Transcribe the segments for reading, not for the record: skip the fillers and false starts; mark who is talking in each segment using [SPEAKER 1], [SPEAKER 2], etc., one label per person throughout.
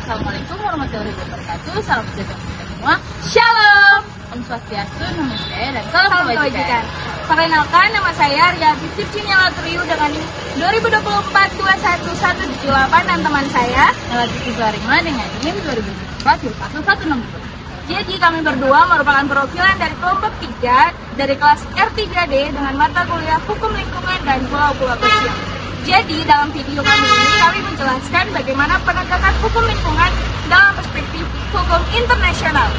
[SPEAKER 1] Assalamualaikum warahmatullahi wabarakatuh. Salam sejahtera kita semua. Shalom. Om Swastiastu, Namaste, dan salam kebajikan. Perkenalkan, nama saya Ria Bisip Cinyala Triyu dengan 2024-21178 dan teman saya Nalati Zarima dengan NIM 2024-16162. Jadi kami berdua merupakan perwakilan dari kelompok 3 dari kelas R3D dengan mata kuliah Hukum Lingkungan dan Pulau-Pulau Kecil. Jadi dalam video kami ini kami menjelaskan bagaimana penegakan hukum lingkungan dalam perspektif hukum internasional.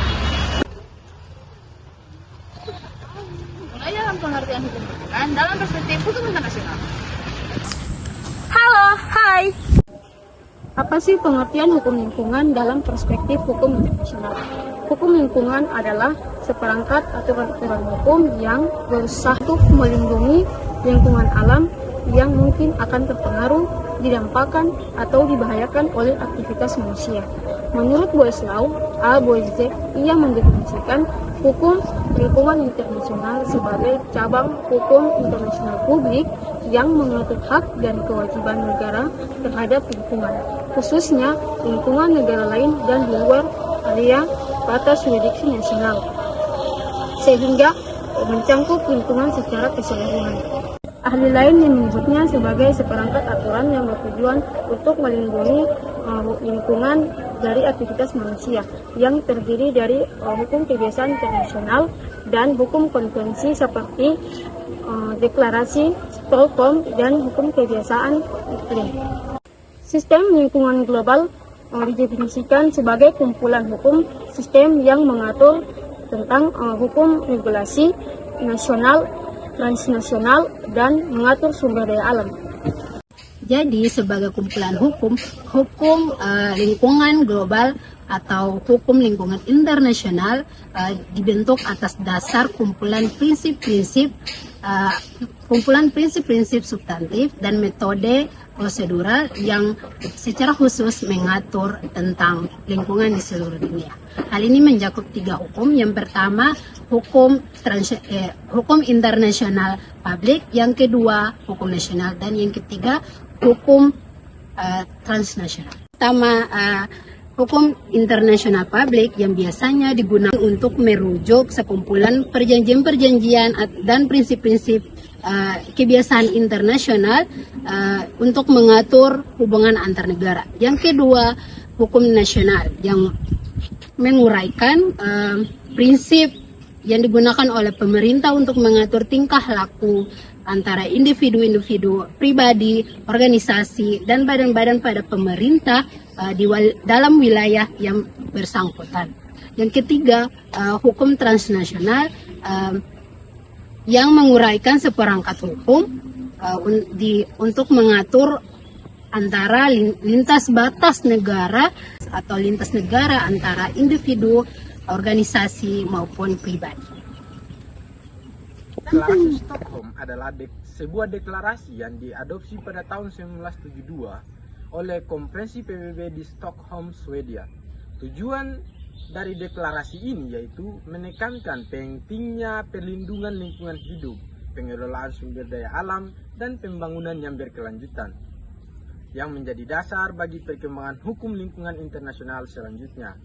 [SPEAKER 1] Mulai dalam pengertian hukum lingkungan dalam perspektif hukum internasional. Halo, hai. Apa sih pengertian hukum lingkungan dalam perspektif hukum internasional? Hukum lingkungan adalah seperangkat aturan-aturan hukum yang berusaha untuk melindungi lingkungan alam yang mungkin akan terpengaruh, didampakkan, atau dibahayakan oleh aktivitas manusia. Menurut Boyce-Law, A. Boyce, ia mendefinisikan hukum lingkungan internasional sebagai cabang hukum internasional publik yang mengatur hak dan kewajiban negara terhadap lingkungan, khususnya lingkungan negara lain dan di luar area batas yurisdiksi nasional, sehingga mencangkup lingkungan secara keseluruhan. Ahli lain yang menyebutnya sebagai seperangkat aturan yang bertujuan untuk melindungi lingkungan dari aktivitas manusia yang terdiri dari hukum kebiasaan internasional dan hukum konvensi seperti deklarasi Stockholm dan hukum kebiasaan iklim. Sistem lingkungan global didefinisikan sebagai kumpulan hukum sistem yang mengatur tentang hukum regulasi nasional, transnasional, dan mengatur sumber daya alam.
[SPEAKER 2] Jadi sebagai kumpulan hukum lingkungan global atau hukum lingkungan internasional dibentuk atas dasar kumpulan prinsip-prinsip substantif dan metode prosedural yang secara khusus mengatur tentang lingkungan di seluruh dunia. Hal ini mencakup 3 hukum. Yang pertama, hukum internasional publik, yang kedua hukum nasional, dan yang ketiga hukum transnasional. Pertama, hukum internasional publik yang biasanya digunakan untuk merujuk sekumpulan perjanjian-perjanjian dan prinsip-prinsip kebiasaan internasional untuk mengatur hubungan antar negara. Yang kedua, hukum nasional yang menguraikan prinsip yang digunakan oleh pemerintah untuk mengatur tingkah laku antara individu-individu, pribadi, organisasi, dan badan-badan pada pemerintah dalam wilayah yang bersangkutan. Yang ketiga, hukum transnasional yang menguraikan seperangkat hukum untuk mengatur antara lintas batas negara atau lintas negara antara individu, organisasi maupun pribadi.
[SPEAKER 3] Deklarasi Stockholm adalah sebuah deklarasi yang diadopsi pada tahun 1972 oleh Konferensi PBB di Stockholm, Swedia. Tujuan dari deklarasi ini yaitu menekankan pentingnya perlindungan lingkungan hidup, pengelolaan sumber daya alam, dan pembangunan yang berkelanjutan, yang menjadi dasar bagi perkembangan hukum lingkungan internasional selanjutnya.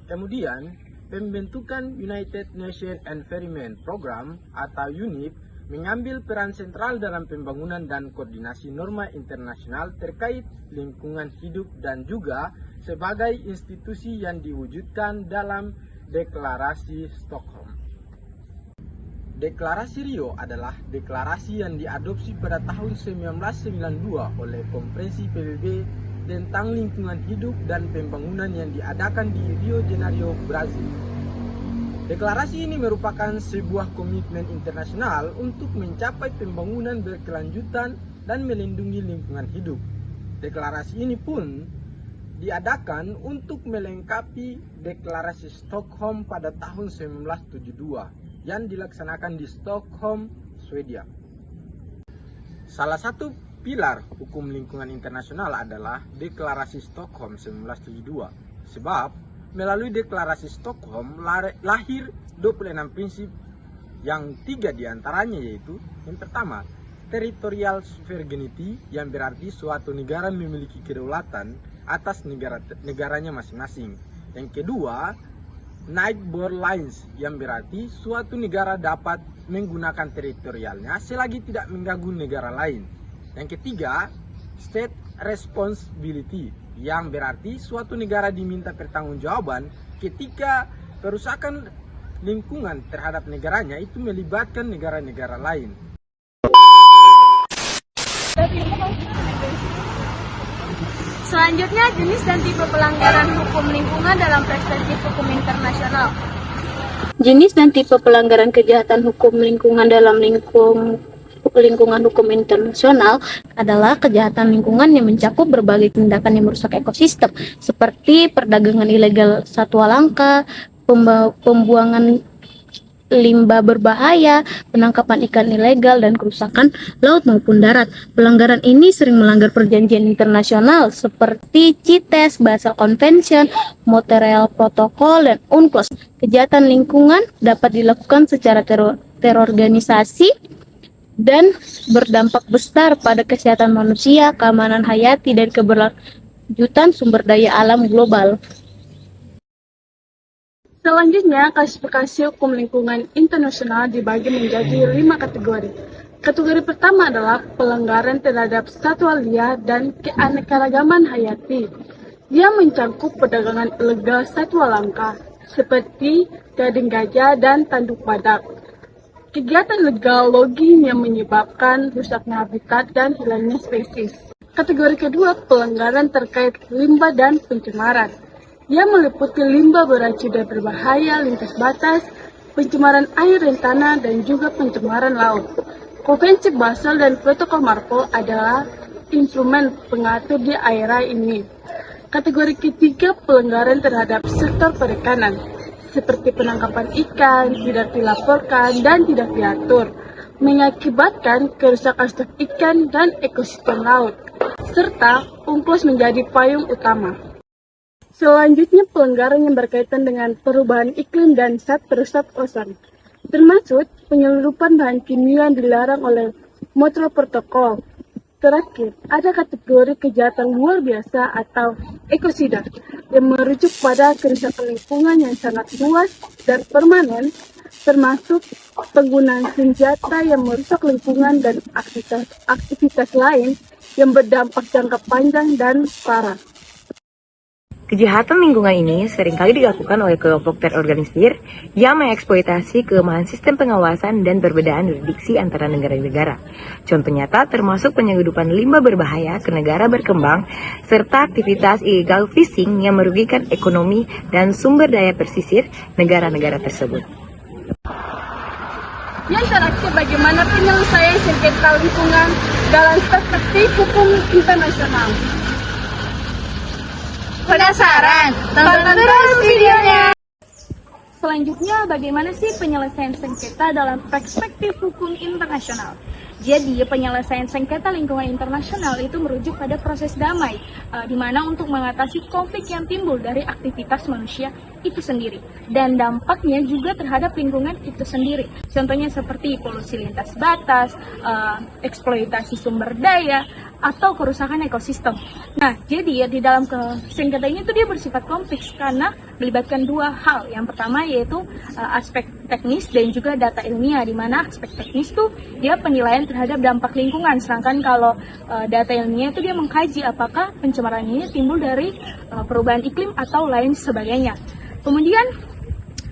[SPEAKER 3] Kemudian, pembentukan United Nations Environment Program atau UNEP mengambil peran sentral dalam pembangunan dan koordinasi norma internasional terkait lingkungan hidup dan juga sebagai institusi yang diwujudkan dalam Deklarasi Stockholm. Deklarasi Rio adalah deklarasi yang diadopsi pada tahun 1992 oleh Konferensi PBB tentang lingkungan hidup dan pembangunan yang diadakan di Rio de Janeiro, Brazil. Deklarasi ini merupakan sebuah komitmen internasional untuk mencapai pembangunan berkelanjutan dan melindungi lingkungan hidup. Deklarasi ini pun diadakan untuk melengkapi Deklarasi Stockholm pada tahun 1972 yang dilaksanakan di Stockholm, Swedia. Salah satu pilar hukum lingkungan internasional adalah Deklarasi Stockholm 1972. Sebab melalui Deklarasi Stockholm lahir 26 prinsip yang 3 diantaranya yaitu yang pertama, territorial sovereignty yang berarti suatu negara memiliki kedaulatan atas negaranya masing-masing. Yang kedua, neighbor lines yang berarti suatu negara dapat menggunakan teritorialnya selagi tidak mengganggu negara lain. Yang ketiga, state responsibility yang berarti suatu negara diminta pertanggungjawaban ketika kerusakan lingkungan terhadap negaranya itu melibatkan negara-negara lain.
[SPEAKER 1] Selanjutnya, jenis dan tipe pelanggaran hukum lingkungan dalam perspektif hukum internasional. Jenis dan tipe pelanggaran kejahatan hukum lingkungan dalam lingkungan hukum internasional adalah kejahatan lingkungan yang mencakup berbagai tindakan yang merusak ekosistem, seperti perdagangan ilegal satwa langka, pembuangan limbah berbahaya, penangkapan ikan ilegal, dan kerusakan laut maupun darat. Pelanggaran ini sering melanggar perjanjian internasional seperti CITES, Basel Convention, Montreal Protocol, dan UNCLOS. Kejahatan lingkungan dapat dilakukan secara terorganisasi dan berdampak besar pada kesehatan manusia, keamanan hayati, dan keberlanjutan sumber daya alam global. Selanjutnya, klasifikasi hukum lingkungan internasional dibagi menjadi 5 kategori. Kategori pertama adalah pelanggaran terhadap satwa liar dan keanekaragaman hayati. Dia mencakup perdagangan ilegal satwa langka, seperti gading gajah dan tanduk badak. Kegiatan legal logging yang menyebabkan rusaknya habitat dan hilangnya spesies. Kategori kedua, pelanggaran terkait limbah dan pencemaran. Ia meliputi limbah beracun dan berbahaya lintas batas, pencemaran air dan tanah, dan juga pencemaran laut. Konvensi Basel dan Protokol Marpol adalah instrumen pengatur di area ini. Kategori ketiga, pelanggaran terhadap sektor perikanan, seperti penangkapan ikan, tidak dilaporkan, dan tidak diatur, mengakibatkan kerusakan stok ikan dan ekosistem laut, serta UNCLOS menjadi payung utama. Selanjutnya, pelanggaran yang berkaitan dengan perubahan iklim dan zat perusak ozon, termasuk penyelundupan bahan kimia yang dilarang oleh Montreal Protocol. Terakhir, ada kategori kejahatan luar biasa atau ekosida yang merujuk pada kerusakan lingkungan yang sangat luas dan permanen, termasuk penggunaan senjata yang merusak lingkungan dan aktivitas lain yang berdampak jangka panjang dan parah.
[SPEAKER 4] Kejahatan lingkungan ini seringkali dilakukan oleh kelompok terorganisir yang mengeksploitasi kelemahan sistem pengawasan dan perbedaan jurisdiksi antara negara-negara. Contoh nyata termasuk penyelundupan limbah berbahaya ke negara berkembang, serta aktivitas illegal fishing yang merugikan ekonomi dan sumber daya pesisir negara-negara tersebut.
[SPEAKER 1] Yang terakhir, bagaimana penyelesaian sengketa lingkungan dalam perspektif hukum internasional.
[SPEAKER 5] Penasaran? Tonton terus videonya!
[SPEAKER 1] Selanjutnya, bagaimana sih penyelesaian sengketa dalam perspektif hukum internasional? Jadi, penyelesaian sengketa lingkungan internasional itu merujuk pada proses damai, di mana untuk mengatasi konflik yang timbul dari aktivitas manusia itu sendiri, dan dampaknya juga terhadap lingkungan itu sendiri. Contohnya seperti polusi lintas batas, eksploitasi sumber daya, atau kerusakan ekosistem. Nah, jadi ya di dalam sengketa ini tuh dia bersifat kompleks karena melibatkan dua hal. Yang pertama yaitu aspek teknis dan juga data ilmiah, di mana aspek teknis tuh dia penilaian terhadap dampak lingkungan, sedangkan kalau data ilmiah itu dia mengkaji apakah pencemaran ini timbul dari perubahan iklim atau lain sebagainya. Kemudian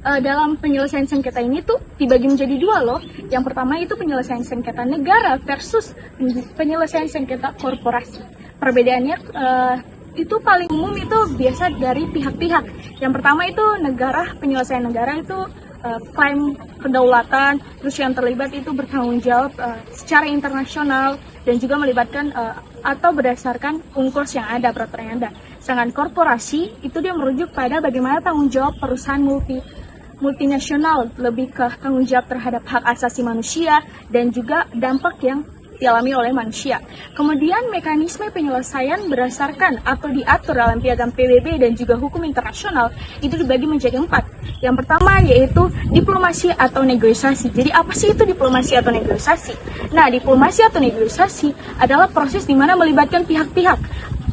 [SPEAKER 1] dalam penyelesaian sengketa ini tuh dibagi menjadi dua loh. Yang pertama itu penyelesaian sengketa negara versus penyelesaian sengketa korporasi. Perbedaannya itu paling umum itu biasa dari pihak-pihak. Yang pertama itu negara, penyelesaian negara itu klaim kedaulatan, terus yang terlibat itu bertanggung jawab secara internasional dan juga melibatkan atau berdasarkan UNCLOS yang ada, peraturan yang ada. Sedangkan korporasi itu dia merujuk pada bagaimana tanggung jawab perusahaan multinasional, lebih ke tanggung jawab terhadap hak asasi manusia dan juga dampak yang dialami oleh manusia. Kemudian mekanisme penyelesaian berdasarkan atau diatur dalam piagam PBB dan juga hukum internasional itu dibagi menjadi 4. Yang pertama yaitu diplomasi atau negosiasi. Jadi apa sih itu diplomasi atau negosiasi? Nah, diplomasi atau negosiasi adalah proses di mana melibatkan pihak-pihak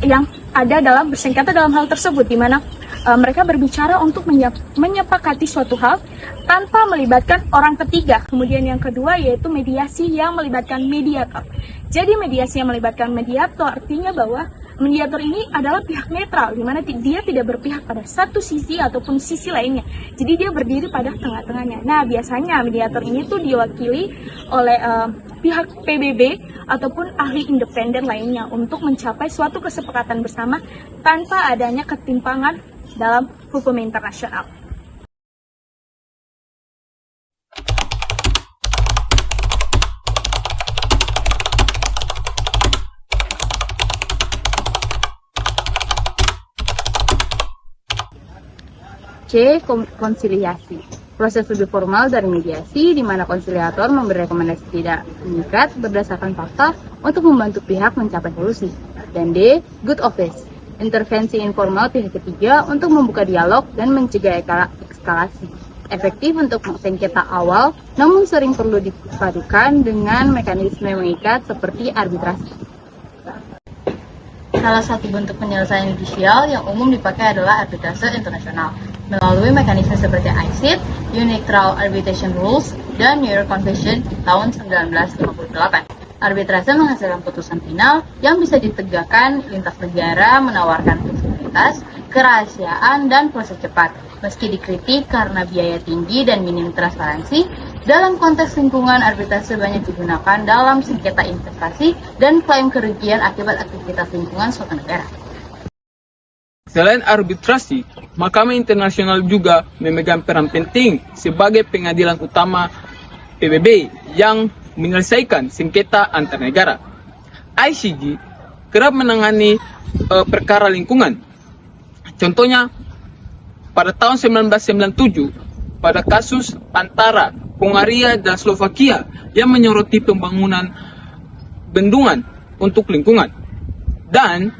[SPEAKER 1] yang ada dalam bersengketa dalam hal tersebut, di mana mereka berbicara untuk menyepakati suatu hal tanpa melibatkan orang ketiga. Kemudian yang kedua yaitu mediasi yang melibatkan mediator. Jadi mediasi yang melibatkan mediator artinya bahwa mediator ini adalah pihak netral, di mana dia tidak berpihak pada satu sisi ataupun sisi lainnya. Jadi dia berdiri pada tengah-tengahnya. Nah, biasanya mediator ini tuh diwakili oleh pihak PBB ataupun ahli independen lainnya untuk mencapai suatu kesepakatan bersama tanpa adanya ketimpangan dalam hukum internasional.
[SPEAKER 6] C. Konsiliasi. Proses lebih formal dari mediasi, di mana konsiliator memberi rekomendasi tidak mengikat berdasarkan fakta untuk membantu pihak mencapai solusi. Dan D. Good office. Intervensi informal pihak ketiga untuk membuka dialog dan mencegah eskalasi. Efektif untuk sengketa awal, namun sering perlu dipadukan dengan mekanisme mengikat seperti arbitrasi. Salah satu bentuk penyelesaian judicial yang umum dipakai adalah arbitrase internasional melalui mekanisme seperti ICSID, Unilateral Arbitration Rules, dan New York Convention tahun 1958. Arbitrase menghasilkan putusan final yang bisa ditegakkan lintas negara, menawarkan fleksibilitas, kerahasiaan, dan proses cepat. Meski dikritik karena biaya tinggi dan minim transparansi, dalam konteks lingkungan arbitrase banyak digunakan dalam sengketa investasi dan klaim kerugian akibat aktivitas lingkungan suatu negara.
[SPEAKER 3] Selain arbitrasi, Mahkamah Internasional juga memegang peran penting sebagai pengadilan utama PBB yang menyelesaikan sengketa antar negara. ICJ kerap menangani perkara lingkungan. Contohnya, pada tahun 1997, pada kasus antara Hungaria dan Slovakia yang menyoroti pembangunan bendungan untuk lingkungan. Dan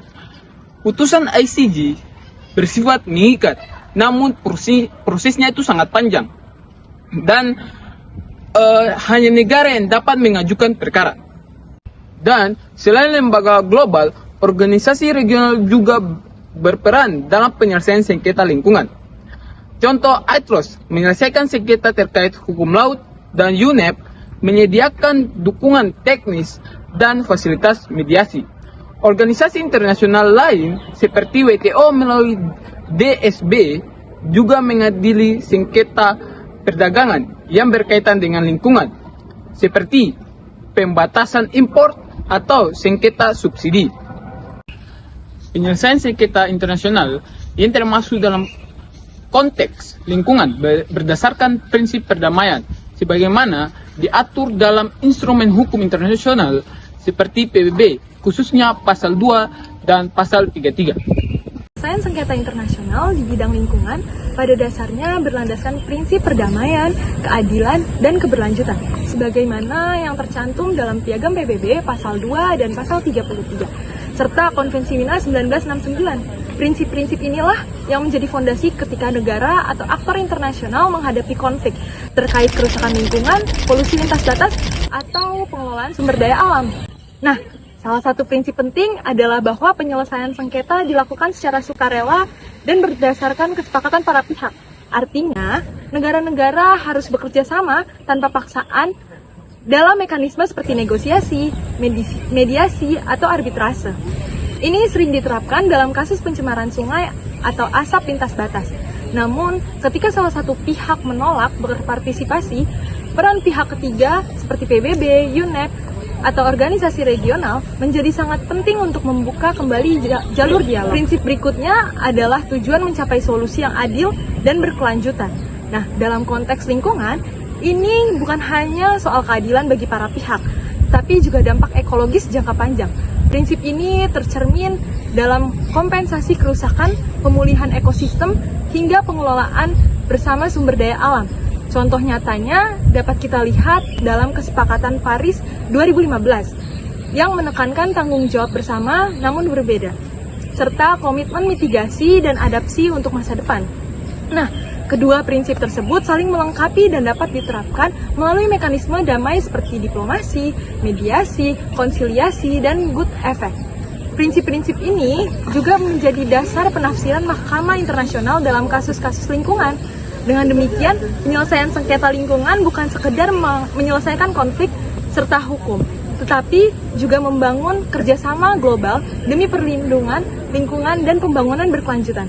[SPEAKER 3] putusan ICJ bersifat mengikat, namun prosesnya itu sangat panjang. Dan hanya negara yang dapat mengajukan perkara. Dan selain lembaga global, organisasi regional juga berperan dalam penyelesaian sengketa lingkungan. Contoh, ITROS menyelesaikan sengketa terkait hukum laut dan UNEP menyediakan dukungan teknis dan fasilitas mediasi. Organisasi internasional lain seperti WTO melalui DSB juga mengadili sengketa perdagangan yang berkaitan dengan lingkungan, seperti pembatasan impor atau sengketa subsidi. Penyelesaian sengketa internasional yang termasuk dalam konteks lingkungan berdasarkan prinsip perdamaian, sebagaimana diatur dalam instrumen hukum internasional seperti PBB, khususnya pasal 2 dan pasal 33.
[SPEAKER 1] Penyelesaian sengketa internasional di bidang lingkungan pada dasarnya berlandaskan prinsip perdamaian, keadilan, dan keberlanjutan, sebagaimana yang tercantum dalam Piagam PBB pasal 2 dan pasal 33, serta Konvensi Wina 1969. Prinsip-prinsip inilah yang menjadi fondasi ketika negara atau aktor internasional menghadapi konflik terkait kerusakan lingkungan, polusi lintas batas, atau pengelolaan sumber daya alam. Nah, salah satu prinsip penting adalah bahwa penyelesaian sengketa dilakukan secara sukarela dan berdasarkan kesepakatan para pihak. Artinya, negara-negara harus bekerja sama tanpa paksaan dalam mekanisme seperti negosiasi, mediasi, atau arbitrase. Ini sering diterapkan dalam kasus pencemaran sungai atau asap lintas batas.
[SPEAKER 7] Namun, ketika salah satu pihak menolak berpartisipasi, peran pihak ketiga seperti PBB, UNEP, atau organisasi regional menjadi sangat penting untuk membuka kembali jalur dialog. Prinsip berikutnya adalah tujuan mencapai solusi yang adil dan berkelanjutan. Nah, dalam konteks lingkungan, ini bukan hanya soal keadilan bagi para pihak, tapi juga dampak ekologis jangka panjang. Prinsip ini tercermin dalam kompensasi kerusakan, pemulihan ekosistem, hingga pengelolaan bersama sumber daya alam. Contoh nyatanya dapat kita lihat dalam Kesepakatan Paris 2015 yang menekankan tanggung jawab bersama namun berbeda, serta komitmen mitigasi dan adaptasi untuk masa depan. Nah, kedua prinsip tersebut saling melengkapi dan dapat diterapkan melalui mekanisme damai seperti diplomasi, mediasi, konsiliasi, dan good effect. Prinsip-prinsip ini juga menjadi dasar penafsiran Mahkamah Internasional dalam kasus-kasus lingkungan. Dengan demikian, penyelesaian sengketa lingkungan bukan sekedar menyelesaikan konflik serta hukum, tetapi juga membangun kerjasama global demi perlindungan lingkungan dan pembangunan berkelanjutan.